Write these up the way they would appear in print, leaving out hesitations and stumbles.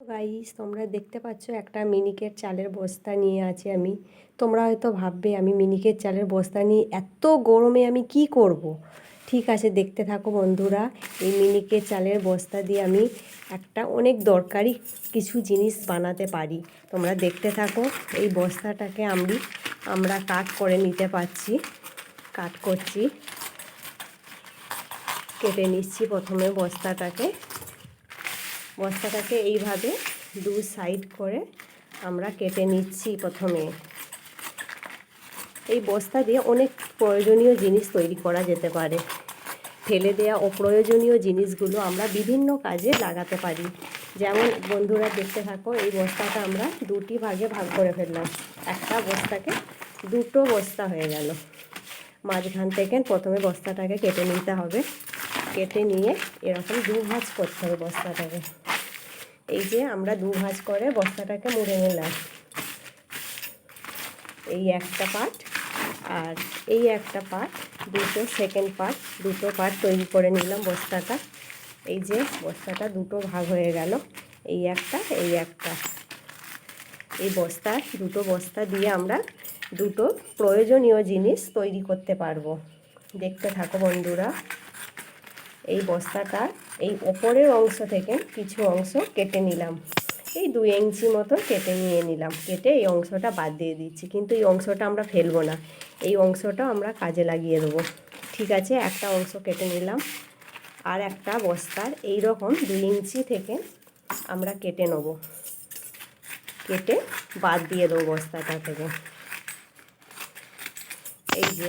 Guys, তোমরা দেখতে পাচ্ছ একটা মিনিকেট চালের বস্তা নিয়ে আছি আমি। তোমরা হয়তো ভাববে আমি মিনিকেট চালের বস্তা নিয়ে এত গরমে আমি কি করব। ঠিক আছে, দেখতে থাকো বন্ধুরা। এই মিনিকেট চালের বস্তা দিয়ে আমি একটা অনেক দরকারি কিছু জিনিস বানাতে পারি। তোমরা দেখতে থাকো। এই বস্তাটাকে আমরা কাট করে নিতে পারছি। কাট করছি, কেটে নিচ্ছি প্রথমে বস্তাটাকে এইভাবে দু সাইড করে আমরা কেটে নিচ্ছি। প্রথমে এই বস্তা দিয়ে অনেক প্রয়োজনীয় জিনিস তৈরি করা যেতে পারে। ফেলে দেওয়া অপ্রয়োজনীয় জিনিসগুলো আমরা বিভিন্ন কাজে লাগাতে পারি। যেমন বন্ধুরা দেখতে থাকো, এই বস্তাটা আমরা দুটি ভাগে ভাগ করে ফেললাম। একটা বস্তাকে দুটো বস্তা হয়ে গেল। মাঝখান থেকে প্রথমে বস্তাটাকে কেটে নিতে হবে। কেটে নিয়ে এরকম দু ভাঁজ করতে হবে বস্তাটাকে। এই যে আমরা দু ভাঁজ করে বস্তাটাকে মুড়ে নিলাম। এই একটা পার্ট আর এই একটা পার্ট, দুটো সেকেন্ড পার্ট, দুটো পার্ট তৈরি করে নিলাম বস্তাটা। এই যে বস্তাটা দুটো ভাগ হয়ে গেল, এই একটা এই একটা। এই দুটো বস্তা দিয়ে আমরা দুটো প্রয়োজনীয় জিনিস তৈরি করতে পারবো। দেখতে থাকো বন্ধুরা। এই বস্তাটা এই ওপরের অংশ থেকে কিছু অংশ কেটে নিলাম। এই 2 ইঞ্চি মতো কেটে নিলাম। কেটে এই অংশটা বাদ দিয়ে দিচ্ছি, কিন্তু এই অংশটা আমরা ফেলবো না। এই অংশটা আমরা কাজে লাগিয়ে দেবো। ঠিক আছে, একটা অংশ কেটে নিলাম। আর একটা বস্তার এই রকম 2 ইঞ্চি থেকে আমরা কেটে নেব। কেটে বাদ দিয়ে দেবো বস্তাটা থেকে। এই যে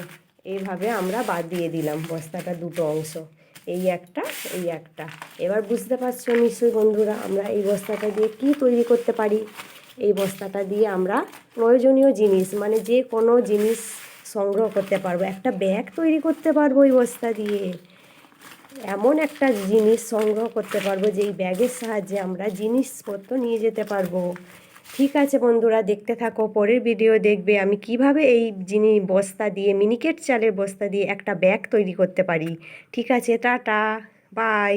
এইভাবে আমরা বাদ দিয়ে দিলাম বস্তাটা দুটো অংশ, এই একটা এই একটা। এবার বুঝতে পারছো নিশ্চয়ই বন্ধুরা, আমরা এই বস্তাটা দিয়ে কি তৈরি করতে পারি। এই বস্তাটা দিয়ে আমরা প্রয়োজনীয় জিনিস, মানে যে কোনো জিনিস সংগ্রহ করতে পারবো। একটা ব্যাগ তৈরি করতে পারবো এই বস্তা দিয়ে। এমন একটা জিনিস সংগ্রহ করতে পারবো যে এই ব্যাগের সাহায্যে আমরা জিনিসপত্র নিয়ে যেতে পারবো। ঠিক আছে বন্ধুরা, দেখতে থাকো। পরের ভিডিও দেখবে আমি কিভাবে এই বস্তা দিয়ে, মিনিকেট চালের বস্তা দিয়ে একটা ব্যাগ তৈরি করতে পারি। ঠিক আছে, টাটা, বাই।